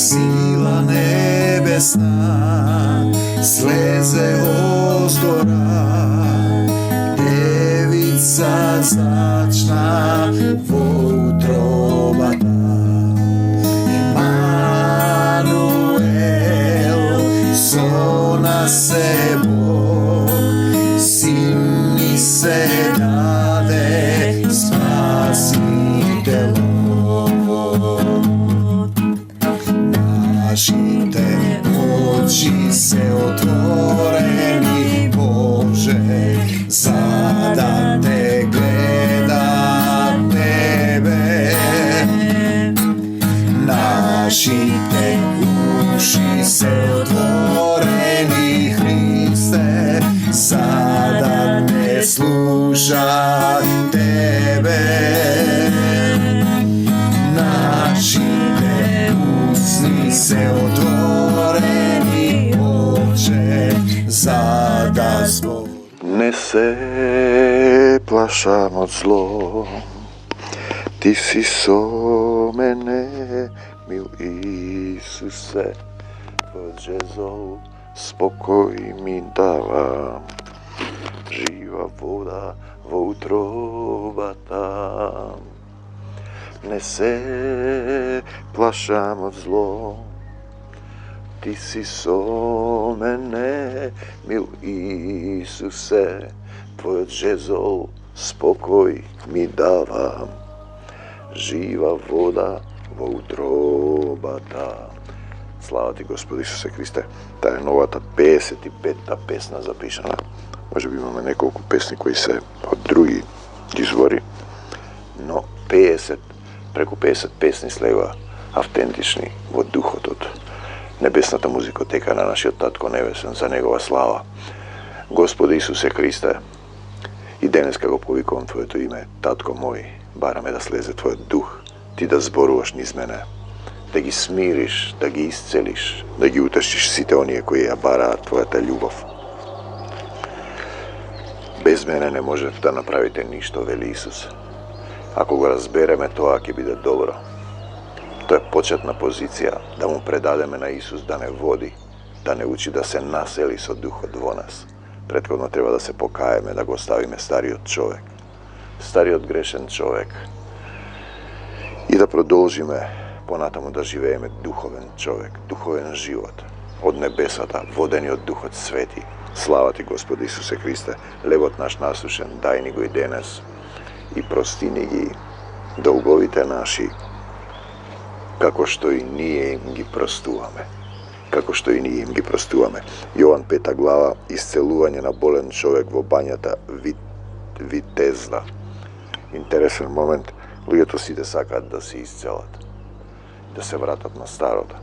sila nebesna sleze ozdora, devica začna vo utrobata. Emanuel, so na sebo, sin mi se dade spasitelom. Našite oči se otvoreni, Bože, sada te gleda tebe. Našite uši se otvoreni, Hriste, sada te sluša tebe. Našite usni se otvoreni, Oče, sada zbog. Ne se plašam od zlo, ti si so mene, mil Isuse, Tvoj zol spokoj mi dava, živa voda vo utroba tam. Ne se plašam od zlo, ti si so mene, mil Isuse, Tvoj žezol spokoj mi dava, živa voda vo utroba ta. Slava ti, Gospod Isuse Kriste. Ta je novata 55. pesna zapišana. Može bi imamo nekoliko pesni koji se od drugi izvori, no 50, preko 50 pesni sleva autentični vo duhot od nebesната muzikoteka na našio Tatko Nebesen za njegova slava. Gospod Isuse Kriste, i danes kako povikom Tvoje ime, Tatko moj, bara me da sleze Tvoj duh, ti da zboruvaš niz mene, da gi smiriš, da gi isceliš, da gi utešiš site onije koji je bara Tvoja ta ljubav. Bez mene ne može da napravite ništa, veli Isus. Ako go razbereme, to aki bude dobro. To je početna pozicija da mu predademe na Isus da ne vodi, da ne uči da se naseli so duh od nas. Prethodno treba da se pokajeme, da go ostavime stari od čovek, stari od grešen čovek i da продолжиме понатаму да живееме духовен човек, духовен живот од небесата, водени од Духот Свети. Слава ти, Господи Исусе Христе, левот наш насушен, дај ни го и денес и простини ги долговите наши, како што и ние им ги простуваме. Како што и ние им ги простуваме. Јован 5 глава, исцелување на болен човек во бањата Витезда. Интересен момент, луѓето сите сакаат да се исцелат, да се вратат на старото.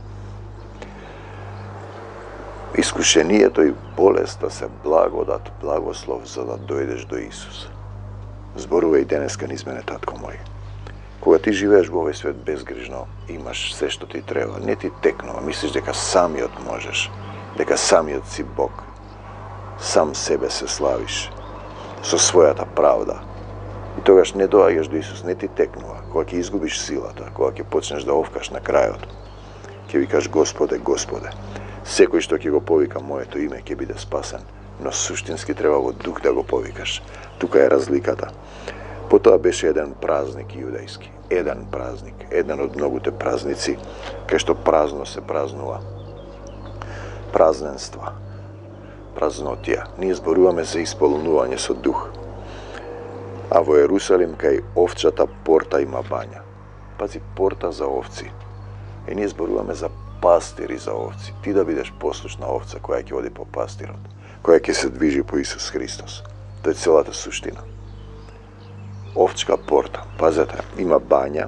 Искушението и болеста се благодат, благослов за да дојдеш до Исус. Зборува и денеска низ мене, татко мој. Кога ти живееш во овој свет безгрижно, имаш се што ти треба, не ти текнува, мислиш дека самиот можеш, дека самиот си Бог, сам себе се славиш со својата правда. И тогаш не доаѓаш до Исус, не ти текнува. Кога ќе изгубиш силата, кога ќе почнеш да овкаш на крајот, ќе викаш Господе, Господе. Секој што ќе го повика моето име ќе биде спасен, но суштински треба во дух да го повикаш. Тука е разликата. Потоа беше еден празник јудајски, еден празник, еден од многуте празници, кај што празно се празнува. Празненства, празнотија. Ние зборуваме за исполнување со дух. А во Ерусалим кај овчата порта има бања. Пази, порта за овци. И ние зборуваме за пастири за овци. Ти да бидеш послушна овца која ќе оди по пастирот, која ќе се движи по Исус Христос. Тоа е целата суштина. Овчка порта. Пазете, има бања,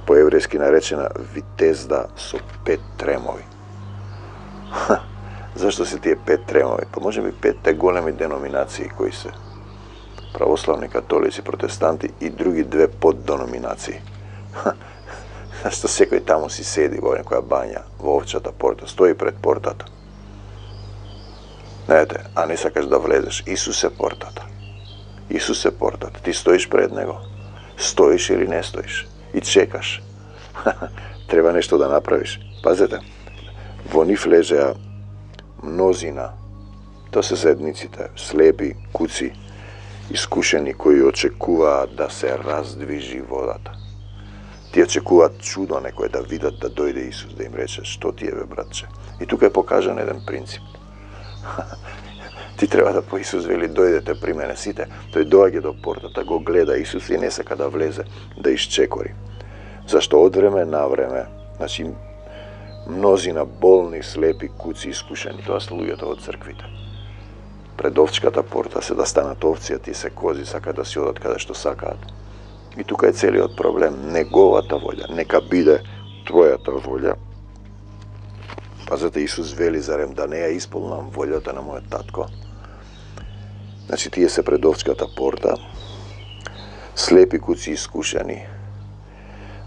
по еврејски наречена Витезда со 5 тремови. Зашто се тие 5 тремови? Па може би 5 големи деноминации кои се православни, католици, протестанти и други 2 подденоминации. Зашто секој таму си седи во некоја бања, во овчата порта, стои пред портата. Знаете, а не сакаш да влезеш. Исус е портата. Исус е портата. Ти стоиш пред него. Стоиш или не стоиш. И чекаш. Treba nešto da napraviš. Pazite, во нив лежеа мнозина, то се заедниците, слепи, куци, искушени, кои очекуваат да се раздвижи водата. Тие очекуваат чудо некој да видат да дојде Исус, да им рече, што ти е бе, братче? И тука е покажан еден принцип. Ти треба да по Исус вели, дојдете при мене сите. Тој доаѓа до портата, го гледа Исус и не сака да влезе, да исчекори. Зашто од време на време, значи, мнозина болни, слепи, куци, искушени, тоа се луѓето од црквите. Пред овчката порта се да станат овци, а ти се кози, сака да си одат каде што сакаат. И тука е целиот проблем, неговата волја, нека биде твојата волја. Пазете, Исус вели, зарем да не ја исполнам волјата на мојот татко. Значи, тие се пред овчката порта, слепи, куци, искушени,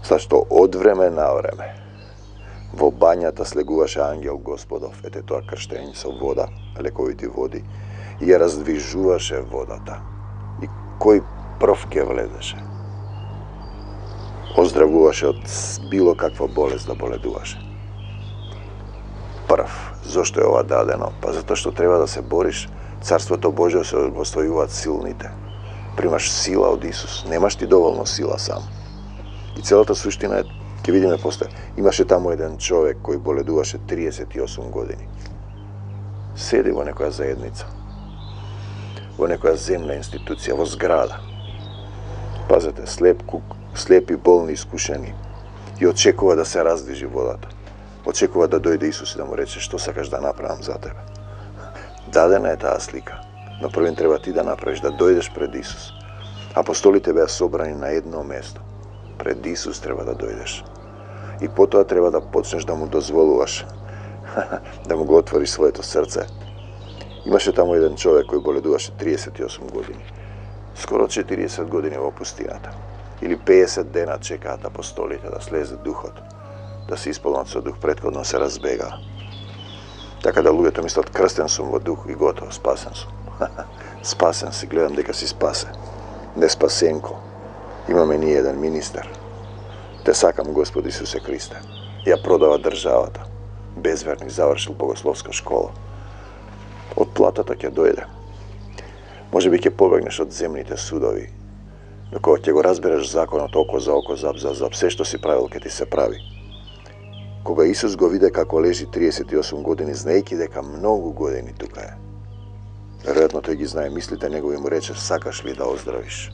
зашто од време на време во бањата слегуваше ангел Господов, ете тоа крштење со вода, лековити води, и ја раздвижуваше водата. И кој прв ке влезеше? Оздравуваше од било каква болест да боледуваше. Прв. Зошто е ова дадено? Па затоа што треба да се бориш. Царството Божие се освојуваат силните. Примаш сила од Исус. Немаш ти доволно сила сам. И целата суштина е, ќе видиме после, имаше таму еден човек кој боледуваше 38 години. Седи во некоја заедница, во некоја земна институција, во зграда. Пазете, слепи, болни, искушени, и очекува да се раздвижи водата. Очекува да дојде Исус и да му рече, што сакаш да направам за тебе. Дадена е таа слика, но првен треба ти да направиш, да дојдеш пред Исус. Апостолите беа собрани на едно место. Пред Исус треба да дојдеш. И потоа треба да почнеш да му дозволуваш, да му го отвориш своето срце. Имаше таму еден човек кој боледуваше 38 години. Скоро 40 години во пустината. Или 50 дена чекаат апостолите да слезе духот, да се исполнат со дух, претходно се разбега. Така да луѓето мислат, крстен сум во дух и готово, спасен сум. Спасен си, гледам дека си спасе. Не спасенко. Имаме ние еден министер. Те сакам Господ Исусе Христе. Ја продава државата. Безверник, завршил богословска школа. Од платата ќе дојде. Може би ќе побегнеш од земните судови. Докога ќе го разбереш законот око за око, зап за зап, се што си правил ќе ти се прави. Кога Исус го виде како лежи 38 години, знаејќи дека многу години тука е. Веројатно тој ги знае мислите негови, му рече, сакаш ли да оздравиш?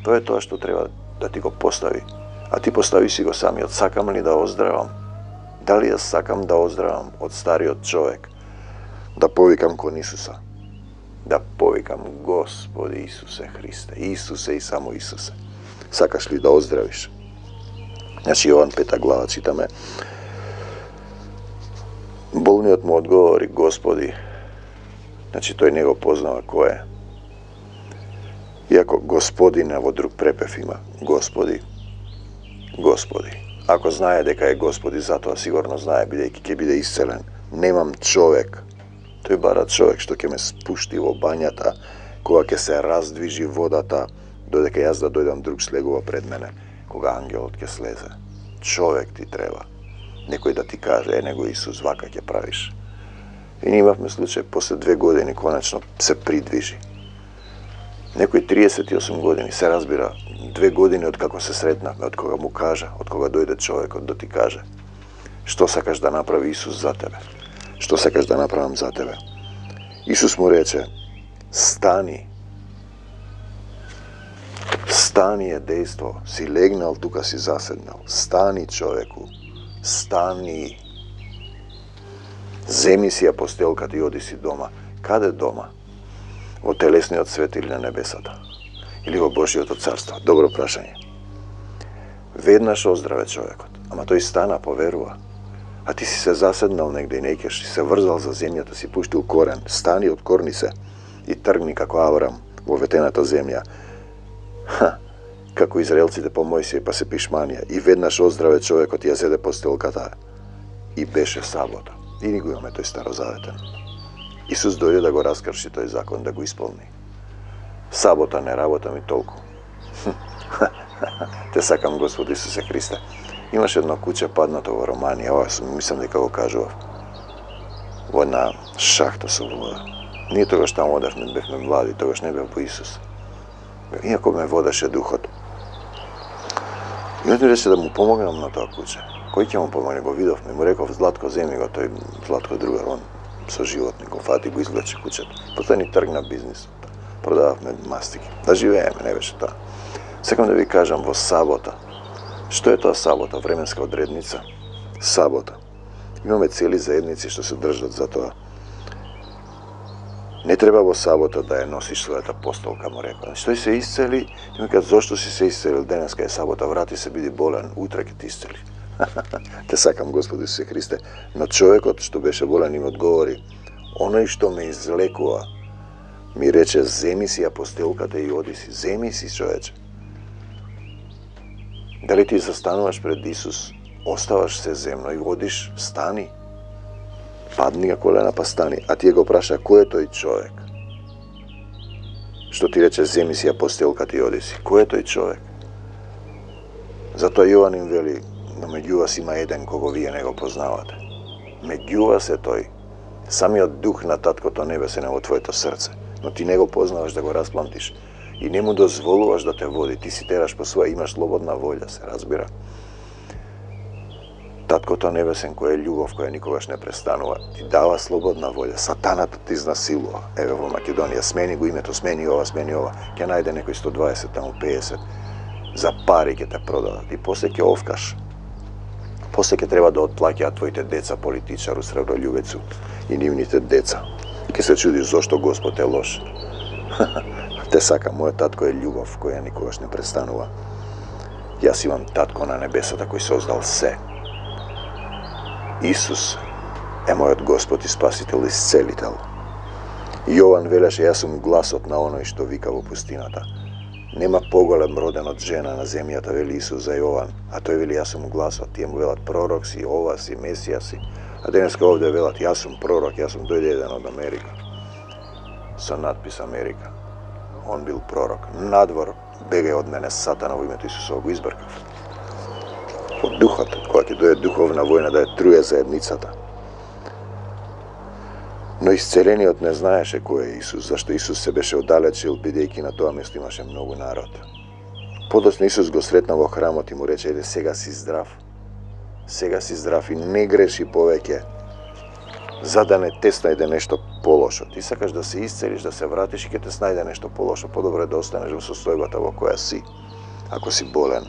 Тоа е тоа што треба да ти го постави. А ти постави си го самиот, сакам ли да оздравам? Дали јас сакам да оздравам од стариот човек? Да повикам кон Исуса. Да повикам Господи Исусе Христе. Исусе и само Исусе. Сакаш ли да оздравиш? Значи, Јован 5 глава читаме. Болниот му одговори, Господи. Значи, тој не го познава кој е. Иако Господине во друг препев има. Господи. Господи. Ако знае дека е Господи, затоа сигурно знае, бидејќи ќе биде исцелен. Немам човек. Тој бара човек што ќе ме спушти во бањата, кога ќе се раздвижи водата, додека јас да дојдам друг слегува пред мене, кога ангелот ќе слезе. Човек ти треба. Некој да ти каже, него Исус, вака ќе правиш. И ние имавме случај, после 2 години конечно се придвижи. Некој 38 години, се разбира, 2 години од како се сретнавме, од кога му кажа, од кога дојде човекот да ти каже што сакаш да направи Исус за тебе. Што сакаш да направам за тебе. Исус му рече, стани. Стани е дејство. Си легнал, тука си заседнал. Стани, човеку. Стани. Земи си ја постелката и оди си дома. Каде дома? Во телесниот свет или на небесата? Или во Божиото царство? Добро прашање. Веднаш оздраве човекот. Ама тој стана, поверува. А ти си се заседнал негде и некеш, си се врзал за земјата, си пуштил корен. Стани, откорни се и тргни како Аврам во ветената земја. Како израелците по Мојсија, па се пишманија. И веднаш оздраве човекот, ја зеде постелката. И беше сабота. И ни го имаме тој старозаветен. Исус дојде да го раскрши тој закон, да го исполни. Сабота не работам и толку. Те сакам, Господ Исусе Христе. Имаш едно куќе паднато во Романија, ова мислам дека го кажував. Во една шахта со вода. Ние тогаш таму одевме, бевме млади, тогаш не бев во Исус. Иако ме водеше духот. И он ми рече да му помогнам на тоа куќе. Кој ќе му помогне? Го видовме, му реков Златко, земи го, тој Златко другар, он со животни го фати, го извлече куќето. Потоа ни тргна бизнис. Продававме мастики. Да живееме, не беше тоа. Секам да ви кажам, во сабота. Што е тоа сабота? Временска одредница? Сабота. Имаме цели заедници што се држат за тоа. Не треба во сабота да ја носиш својата постолка, му рекол. Што се исцели? Ти ми кажа, зошто си се исцелил? Денеска е сабота, врати се, биди болен, утре ќе ти исцели. Те сакам, Господи Исусе Христе, но човекот што беше болен им одговори, оној што ме излекува, ми рече, земи си ја постелката и оди си. Земи си, човече. Дали ти застануваш пред Исус, оставаш се земно и одиш, стани. Падни ga колена па стани. А тие го праша, кој е тој човек? Што ти рече, земи си ја постелката и оди си. Кој е тој човек? Затоа Јован им вели, но меѓу вас има еден кого вие не го познавате. Меѓу вас е тој. Самиот дух на Таткото Небесен е во твоето срце. Но ти не го познаваш да го распламтиш. И не му дозволуваш да те води. Ти си тераш по своја, имаш слободна волја, се разбира. Таткото Небесен, кој е љубов, која никогаш не престанува, ти дава слободна волја. Сатаната ти изнасилува. Еве во Македонија, смени го името, смени ова, ќе најде некој 120, таму 50. За пари ќе те продадат и после ќе овкаш. После ќе треба да отплаќаат твоите деца, политичару, среброљубецу и нивните деца. Ке се чудиш зошто Господ е лош. Те сака, мојот татко е љубов која никогаш не престанува. Јас имам татко на небесата кој создал се. Исус е мојот Господ и Спасител и Исцелител. Јован велеше, јас сум гласот на оној што вика во пустината. Нема поголем роден од жена на земјата, вели Исус за Јован, а тој вели, јас сум гласот. Тие му велат пророк си, ова си, Месија си. А денеска овде велат, јас сум пророк, јас сум дојде еден од Америка. Со надпис Америка. Он бил пророк. Надвор, бегај од мене, Сатана, во името Исусово го избркав. Од духот, кога ќе дојде духовна војна да ја труе заедницата. Но исцелениот не знаеше кој е Исус, зашто Исус се беше оддалечил, бидејќи на тоа место имаше многу народ. Подоцна Исус го сретна во храмот и му рече, еде, сега си здрав. Сега си здрав и не греши повеќе, за да не те снајде нешто полошо. Ти сакаш да се исцелиш, да се вратиш и ќе те снајде нешто полошо. Подобро е да останеш во состојбата во која си, ако си болен.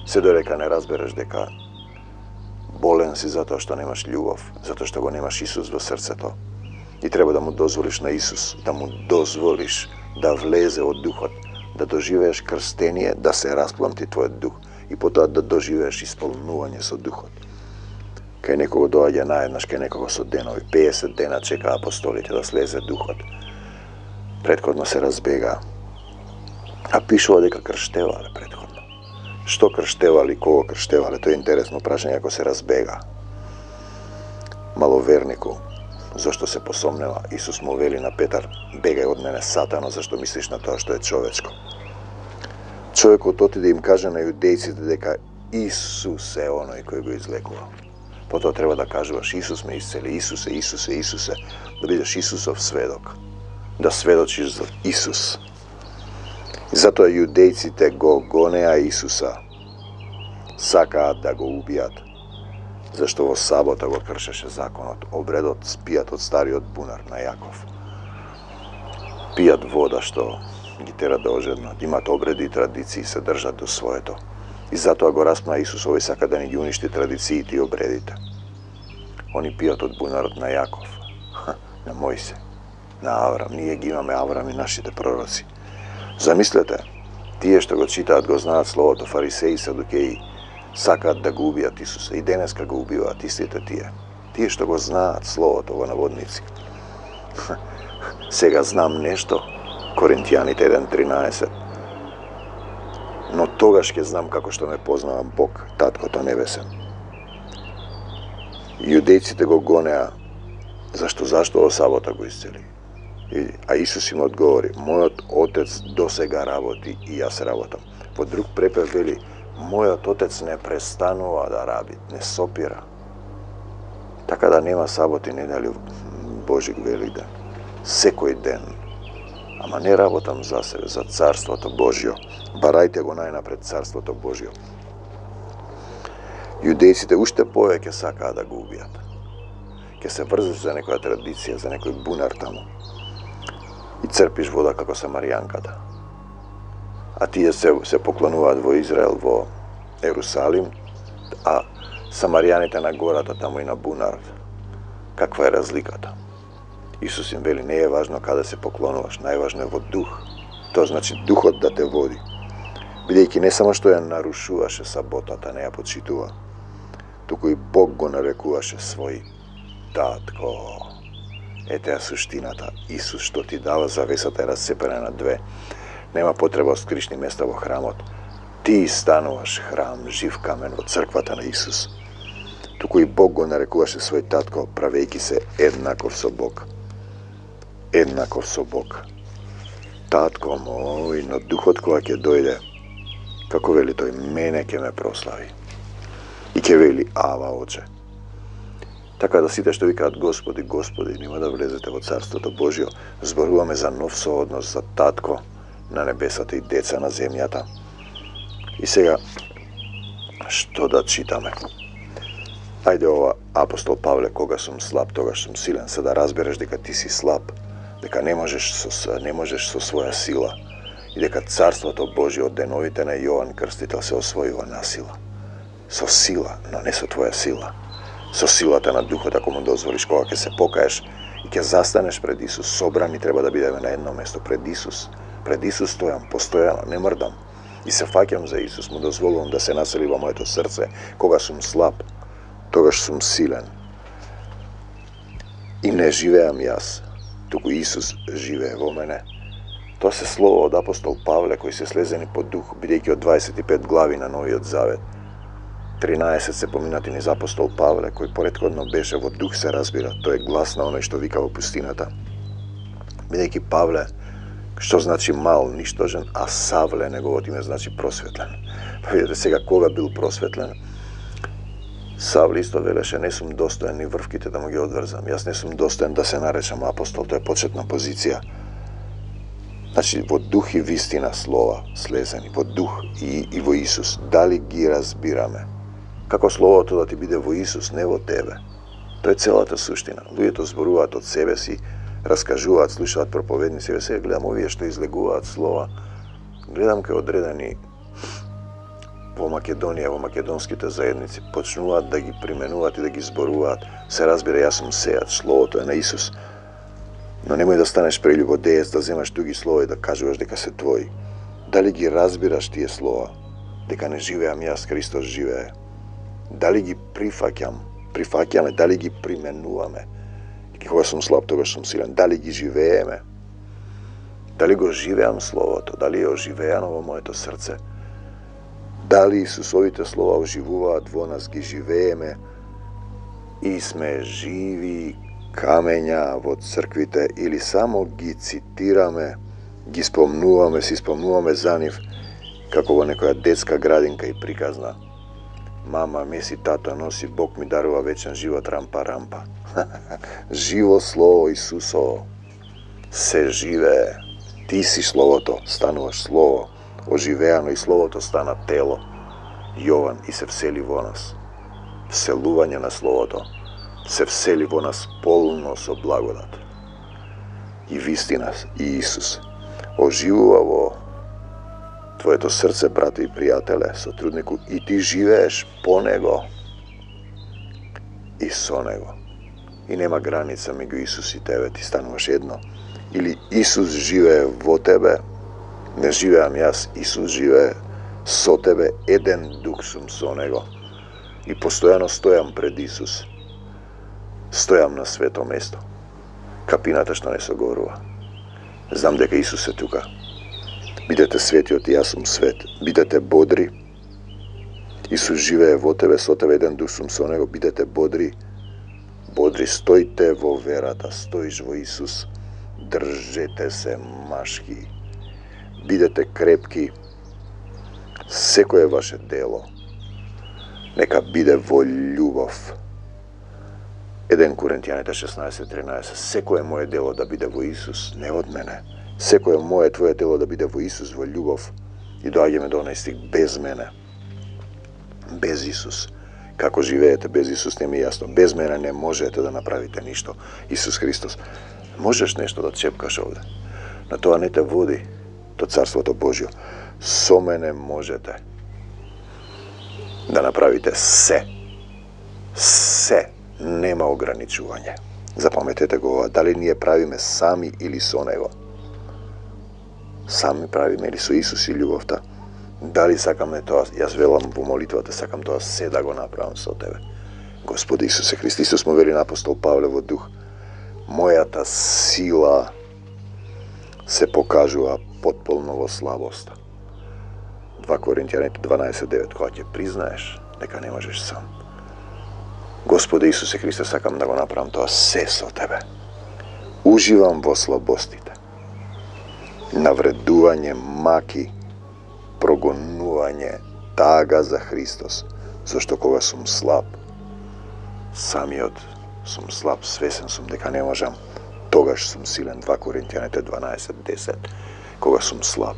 Се додека не разбереш дека болен си затоа што немаш љубов, затоа што го немаш Исус во срцето. И треба да му дозволиш на Исус, да му дозволиш да влезе од духот, да доживееш крстение, да се распламти твојот дух и потоа да доживееш исполнување со духот. Кај некого доаѓа наеднаш, кај некого со денови, 50 дена чека апостолите да слезе духот. Предходно се разбега, а пишува дека крштевале предходно. Што крштевали, кого крштевале, тоа е интересно прашање ако се разбега. Маловернику, зашто се посомнева, Исус му вели на Петар, бегај од мене, Сатано, зашто мислиш на тоа што е човечко. Човекот отиде им каже на јудејците дека Исус е оној кој го излекува. Потоа треба да кажуваш, Исус ме исцели, Исусе, Исусе, Исусе, да бидеш Исусов сведок, да сведочиш за Исус. И затоа јудејците го гонеа Исуса, сакаат да го убијат, зашто во сабота го кршеше законот, обредот спијат од стариот бунар на Јаков. Пијат вода што ги тера да ожеднат, имат обреди и традиции, се држат до своето. И затоа го распна Исус, овој сака да ни ги уништи традициите и обредите. Они пијат од бунарот на Јаков, на Мојсе, на Аврам. Ние ги имаме Аврам и нашите пророци. Замислете, тие што го читаат, го знаат словото, фарисеи, садукеи, сакаат да го убијат Исуса. И денеска го убиваат истите тие. Тие што го знаат словото во наводници. Сега знам нешто, Коринтијаните 1:13. Но тогаш ќе знам како што ме познавам Бог, Таткото Небесен. Јудејците го гонеа, зашто во сабота го исцели. А Исус им одговори, мојот Отец досега работи и јас работам. Во друг препев вели, Мојот Отец не престанува да раби, не сопира. Така да нема саботи, недели, Божик Великден. Секој ден. Ама не работам за себе, за Царството Божјо. Барајте го најнапред Царството Божјо. Јудејците уште повеќе сакаа да го убијат. Ке се врзеш за некоја традиција, за некој бунар таму. И црпиш вода како Самаријанката. А тие се поклонуваат во Израел, во Ерусалим, а Самаријаните на гората таму и на бунарот. Каква е разликата? Исус им вели, не е важно каде се поклонуваш, најважно е во дух. Тоа значи духот да те води. Бидејќи не само што ја нарушуваше саботата, не ја почитува, туку и Бог го нарекуваше свој татко. Ете ја суштината. Исус што ти дава завесата е расцепена на две. Нема потреба од скришни места во храмот. Ти стануваш храм, жив камен во црквата на Исус. Туку и Бог го нарекуваше свој татко, правејќи се еднаков со Бог. Еднаков со Бог. Татко мој, но духот кога ќе дојде, како вели тој, мене ќе ме прослави. И ќе вели, ава, оче. Така да сите што викаат Господи, Господи, нема да влезете во Царството Божјо, зборуваме за нов сооднос, за татко на небесата и деца на земјата. И сега, што да читаме? Ајде ова, апостол Павле, кога сум слаб, тогаш сум силен, се да разбереш дека ти си слаб, дека не можеш со своја сила и дека Царството Божје од деновите на Јован Крстител се освојува на сила. Со сила, но не со твоја сила. Со силата на Духот, ако му дозволиш, кога ќе се покаеш и ќе застанеш пред Исус, собрани треба да бидеме на едно место, пред Исус. Пред Исус стојам, постојано, не мрдам. И се фаќам за Исус, му дозволувам да се насели во моето срце. Кога сум слаб, тогаш сум силен. И не живеам јас, туку Исус живее во мене. Тоа се слово од апостол Павле, кои се слезени по дух, бидејќи од 25 глави на Новиот Завет. 13 се поминати низ апостол Павле, кој поретходно беше во дух, се разбира. Тој е глас на оној што вика во пустината. Бидејќи Павле, што значи мал, ништожен, а Савле, неговото име значи просветлен. Па видите сега кога бил просветлен. Савле исто велеше, не сум достоен ни врвките да му ги одврзам. Јас не сум достоен да се наречам апостол, тоа е почетна позиција. Значи, во дух и вистина слова слезени, во дух и во Исус. Дали ги разбираме? Како словото да ти биде во Исус, не во тебе. Тоа е целата суштина. Луѓето зборуваат од себе си, раскажуваат, слушаат проповедници. Сега гледам овие што излегуваат слова. Гледам кај одредени во Македонија, во македонските заедници, почнуваат да ги применуваат и да ги зборуваат. Се разбира, јас сум сејач, словото е на Исус. Но немој да станеш прелюбодеец, да земаш туги слова и да кажуваш дека се твои. Дали ги разбираш тие слова? Дека не живеам јас, Христос живее. Дали ги прифаќаме, дали ги применуваме? Кога сум слаб, тогаш сум силен. Дали ги живееме? Дали го живеам Словото? Дали е оживеано во моето срце? Дали Исусовите слова оживуваат во нас, ги живееме и сме живи камења во црквите, или само ги цитираме, ги спомнуваме, си спомнуваме за нив, како во некоја детска градинка и приказна. Мама меси, тато носи, Бог ми дарува вечен живот, рампа, рампа. Живо Слово Исусово се живее. Ти си Словото, стануваш Слово, оживеано, и Словото стана тело, Јован, и се всели во нас. Вселување на Словото се всели во нас полно со благодат. И вистина, и Исус оживува во твоето срце, брате и пријателе, сотруднику, и ти живееш по Него и со Него. И нема граница меѓу Исус и тебе, ти стануваш едно. Или Исус живее во тебе, не живеам јас, Исус живее со тебе, еден дух сум со Него. И постојано стојам пред Исус. Стојам на свето место. Капината што не согорува. Знам дека Исус е тука. Бидете светиот и јас сум свет. Бидете бодри. Исус живее во тебе, со тебе, еден дух сум со Него. Бидете бодри. Бодри, стојте во верата, стоиш во Исус. Држете се машки. Бидете крепки. Секое ваше дело нека биде во љубов. 1 Коринтијаните 16:13. Секое моje дело да биде во Исус, не од мене. Секое моje твое дело да биде во Исус, во љубов. И доаѓаме до онај стих без мене. Без Исус. Како живеете без Исус не ми е јасно. Без мене не можете да направите ништо. Исус Христос. Можеш нешто да чепкаш овде. На тоа не те води до Царството Божјо. Со мене можете да направите се. Се. Нема ограничување. Запаметете го, дали ние правиме сами или со Него. Сами правиме или со Исус и љубовта. Дали сакаме тоа, јас велам во молитвата, сакам тоа се да го направам со Тебе. Господи Исусе Христе, Исус му вели на апостол Павле во дух, мојата сила се покажува потполно во слабоста. 2 Коринтијаните 12:9, кога ќе признаеш дека не можеш сам. Господи Исусе Христе, сакам да го направам тоа се со Тебе. Уживам во слабостите. Навредување, маки, прогонување, тага за Христос, зашто кога сум слаб, самиот сум слаб, свесен сум дека не можам, тогаш сум силен. 2 Коринтијаните 12:10, кога сум слаб.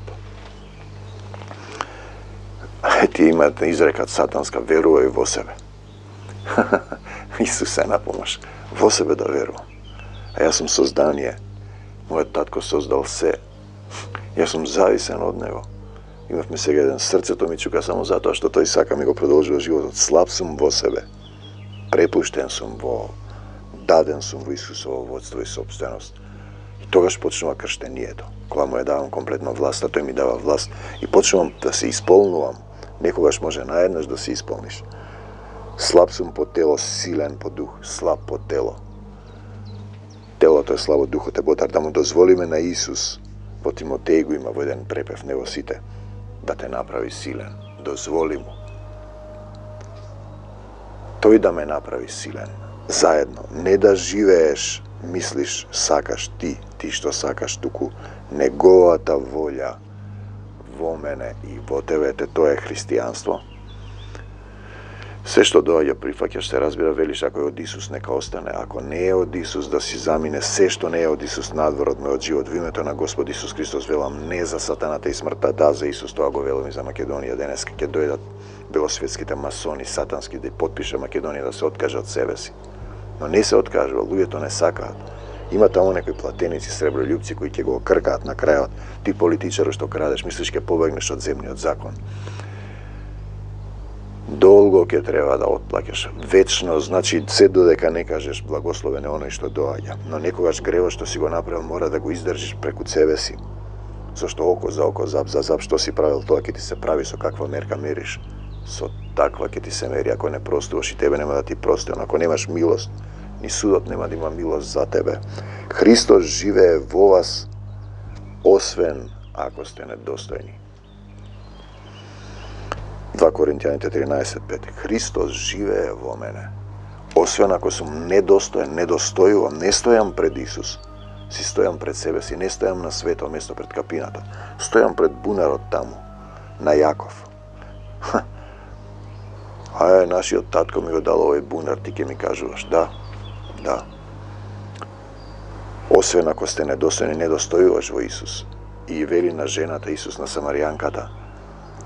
Ти имате изрекат сатанска, верувај во себе. Исус се напомаш, во себе да верувам. А јас сум создание, мојот татко создал се, јас сум зависен од него. Имавме сега еден, срцето ми чука само затоа што тој сака ми го продолжува животот. Слаб сум во себе, препуштен сум даден сум во Исусово водство и собственост. И тогаш почнува крштението, кога му ја давам комплетно власт, а тој ми дава власт и почнувам да се исполнувам. Некогаш може наеднаш да се исполниш. Слаб сум по тело, силен по дух, слаб по тело. Телото е слабо, духот е ботар. Да му дозволиме на Исус, во Тимотеј го има во еден препев, него сите, да те направи силен. Дозволи му. Тој да ме направи силен. Заедно. Не да живееш, мислиш, сакаш ти што сакаш, туку неговата волја во мене и во тебе, тоа е христијанство. Се што доаѓа прифаќаш, се разбира, велиш, ако е од Исус, нека остане. Ако не е од Исус, да си замине се што не е од Исус надвор од мојот живот. Во името на Господ Исус Христос велам, не за сатаната и смртта, да за Исус, тоа го велам и за Македонија. Денес ќе дојдат белосветските масони, сатански, да подпише Македонија да се откаже од себе си. Но не се откажува, луѓето не сакаат. Има таму некои платеници, среброљупци кои ќе го кркаат на крајот. Ти политичар што крадеш, мислиш ќе побегнеш од земниот закон. Долго ќе треба да отплаќаш. Вечно, значи се додека не кажеш благословен е оној што доаѓа. Но некогаш гревот што си го направил мора да го издржиш преку себе си. Зашто око за око, зап за зап, што си правил, тоа ќе ти се прави, со каква мерка мериш. Со таква ќе ти се мери. Ако не простуваш, и тебе нема да ти прости. Ако немаш милост, ни судот нема да има милост за тебе. Христос живее во вас, освен ако сте недостојни. 2 Коринтијаните 13:5. Христос живее во мене. Освен ако сум недостоен, недостојувам, не стојам пред Исус, си стојам пред себе си, не стојам на свето место пред капината. Стојам пред бунарот таму, на Јаков. Нашиот татко ми го дал овој бунар, ти ќе ми кажуваш. Да. Освен ако сте недостојни, недостојуваш во Исус. И вели на жената Исус, на Самаријанката,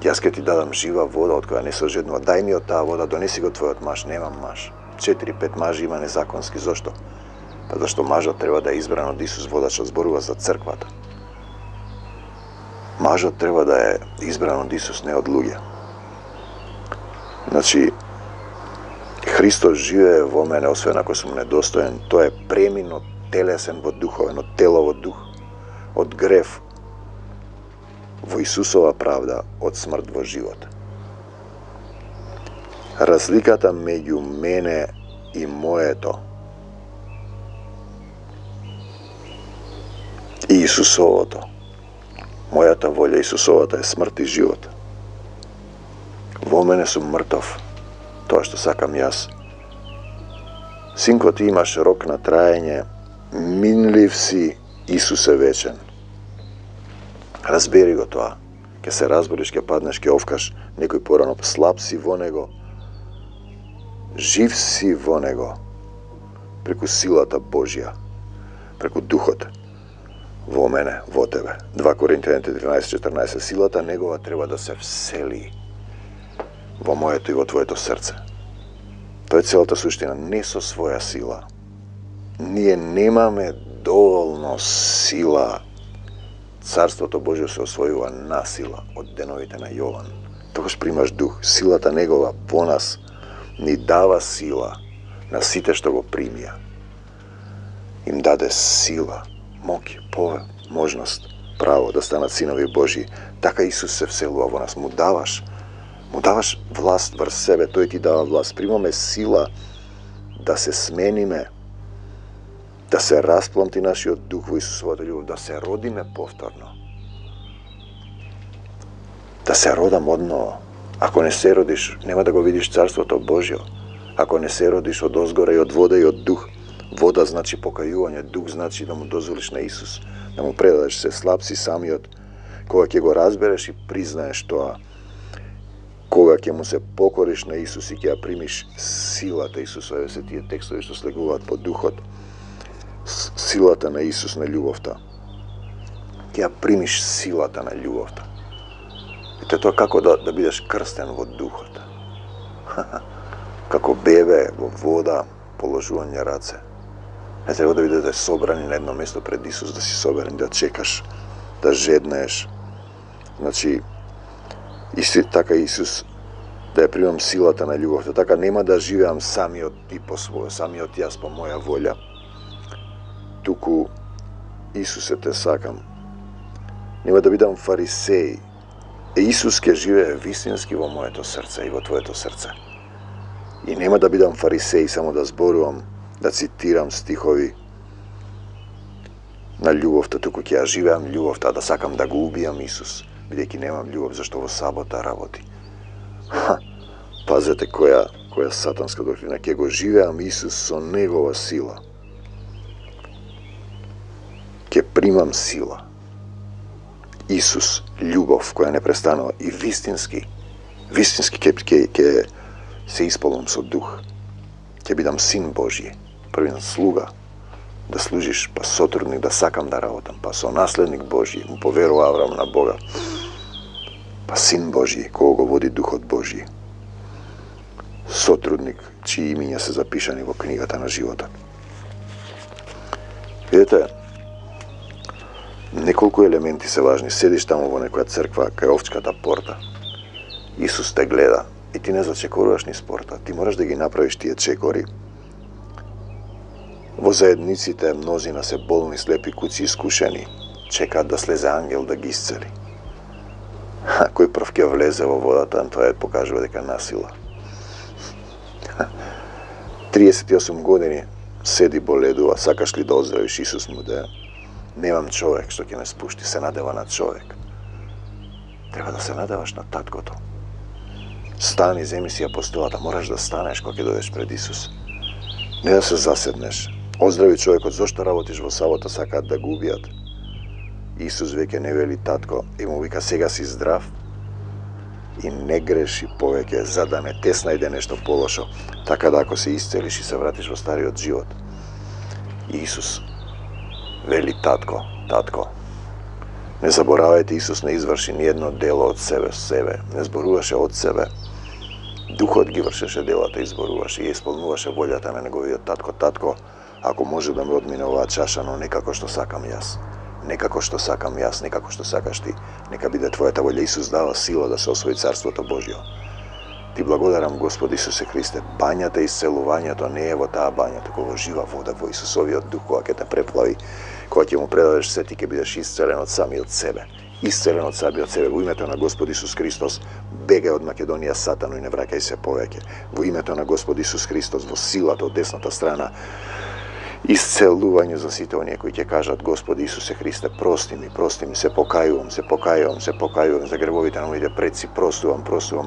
јас ќе ти дадам жива вода од која не се ожеднува. Дај ми од таа вода, донеси го твојот маж. Немам маж. 4-5 мажи има незаконски. Зошто? Па зашто мажот треба да е избран од Исус. Водачот зборува за црквата. Мажот треба да е избран од Исус, не од луѓе. Значи, Христос живее во мене, освен ако сум недостоен. Тој е премин од телесен во духовен, од тело во дух, од грев во Исусова правда, од смрт во живот. Разликата меѓу мене и моето и Исусовото, мојата волја Исусовата е смрт и живот. Во мене сум мртов, тоа што сакам јас. Синко, ти имаш рок на траење, минлив си, Исус е вечен. Разбери го тоа. ке се разболиш, ке паднеш, ке овкаш некој порано, слаб си во него, жив си во него, преку силата Божја, преку Духот во мене, во тебе. 2 Коринтијаните 13:14. Силата негова треба да се всели во моето и во твоето срце. Тоа е целата суштина, не со своја сила. Ние немаме доволно сила. Царството Божјо се освојува на сила, од деновите на Јован. Тогаш примаш дух, силата негова во нас ни дава сила на сите што го примија. Им даде сила, моќ, можност, право да станат синови Божји. Така Исус се вселува во нас, му даваш власт врз себе, тој ти дава власт. Примаме сила да се смениме, да се распланти нашиот дух во Исусовата љубов, да се родиме повторно. Да се родам одново. Ако не се родиш, нема да го видиш Царството Божјо. Ако не се родиш од озгора и од вода и од дух, вода значи покајување, дух значи да му дозволиш на Исус, да му предадеш се, слаб си самиот, кога ќе го разбереш и признаеш тоа, кога ќе му се покориш на Исус и ќе ја примиш силата Исусове, се тие текстови што слегуваат по духот, силата на Исус на љубовта. Ќе ја примиш силата на љубовта. И тоа како да бидеш крстен во духот. Како бебе во вода, положување раце. Не треба да бидете собрани на едно место пред Исус, да си собрани, да чекаш, да жеднееш. Значи, така Исус, да ја примам силата на љубовта, така нема да живеам самиот ти по својо, самиот јас по моја волја. Туку Исусе те сакам. Нема да бидам фарисеј. Исус ќе живее вистински во моето срце и во твоето срце. И нема да бидам фарисеј, само да зборувам, да цитирам стихови на љубовта, туку ќе ја живеам љубовта, да сакам да го убијам Исус, бидејќи немам љубов, зашто во сабота работи. Пазете која сатанска доктрина, ќе го живеам Исус со негова сила. Ќе примам сила. Исус, љубов која не престанува и вистински ќе се исполнам со дух. Ќе бидам син Божји, првен слуга, да служиш, па сотрудник, да сакам да работам, па со наследник Божји, му поверува Аврам на Бога, па син Божји, кога го води Духот Божји, сотрудник, чии имиња се запишани во книгата на животот. Видете, неколку елементи се важни. Седиш таму во некоја црква, кај овчката порта. Исус те гледа и ти не зачекоруваш низ порта. Ти мораш да ги направиш тие чекори. Во заедниците мнозина се болни, слепи, куци, искушени. Чекаат да слезе ангел да ги исцели. Кој прв ќе влезе во водата, тоа покажува дека насила. 38 години седи боледува, сакаш ли да оздравиш? Исус му да немам човек што ќе ме спушти, се надева на човек. Треба да се надеваш на таткото. Стани, земи си апостолата, мораш да станеш кога ќе дојдеш пред Исус. Не да се заседнеш. Оздрави човекот, зошто работиш во сабота, сакаат да го убијат. Исус веќе не вели татко и му вика сега си здрав и не греши повеќе, за да не те снајде нешто полошо, така да ако се исцелиш и се вратиш во стариот живот. Исус вели татко. Не заборавајте, Исус не изврши ни едно дело од себе. Не зборуваше од себе. Духот ги вршеше делата, изборуваше и исполнуваше волјата на неговиот татко. Татко, ако може да ме одмине оваа чаша, но не како што сакам јас. Не како што сакам јас, не како што сакаш ти. Нека биде твојата волја. Исус дава сила да се освои Царството Божјо. Ти благодарам, Господи Исусе Христе. Бањата и исцелувањето не е во таа бања, туку во жива вода, во Исусовиот дух, кога ќе те преплави, кога ќе му предадеш се, ти ќе бидеш исцелен од самиот себе. Исцелен од самиот себе. Во името на Господ Исус Христос, бегај од Македонија сатано и не враќај се повеќе. Во името на Господ Исус Христос, во силата од десната страна, исцелување за сите оние кои ќе кажат: Господи Исусе Христе, прости ми, се покајувам за гревовите на моите предци, простувам,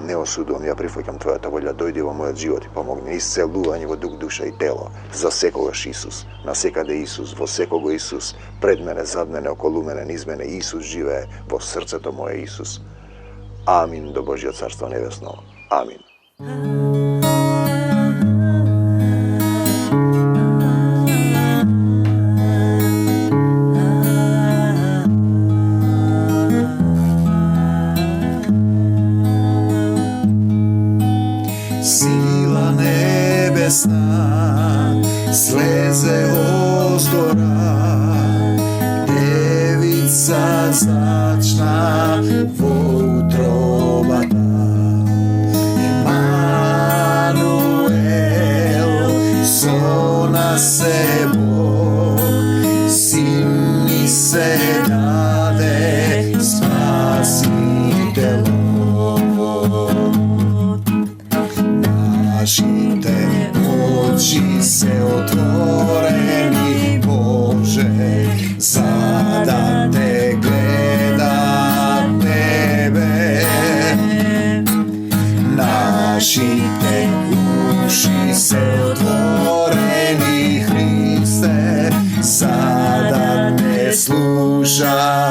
не осудувам, ја прифаќам Твојата волја, дојди во мојот живот и помогни. Исцелување во дух, душа и тело, за секогаш Исус, насекаде Исус, во секого Исус, пред мене, зад мене, околу мене, низ мене, Исус живее, во срцето мое Исус. Amin do Božje carstva nebesno. Amin. Sila nebesna sleze ozdora, devica začna voutrobata. Emanuel, sona se Bog, sin mi se dade spasitelom. Našite oči se otvoreni, Bože, sada te gleda tebe. Našite uši se otvoreni, Hriste, sada te sluša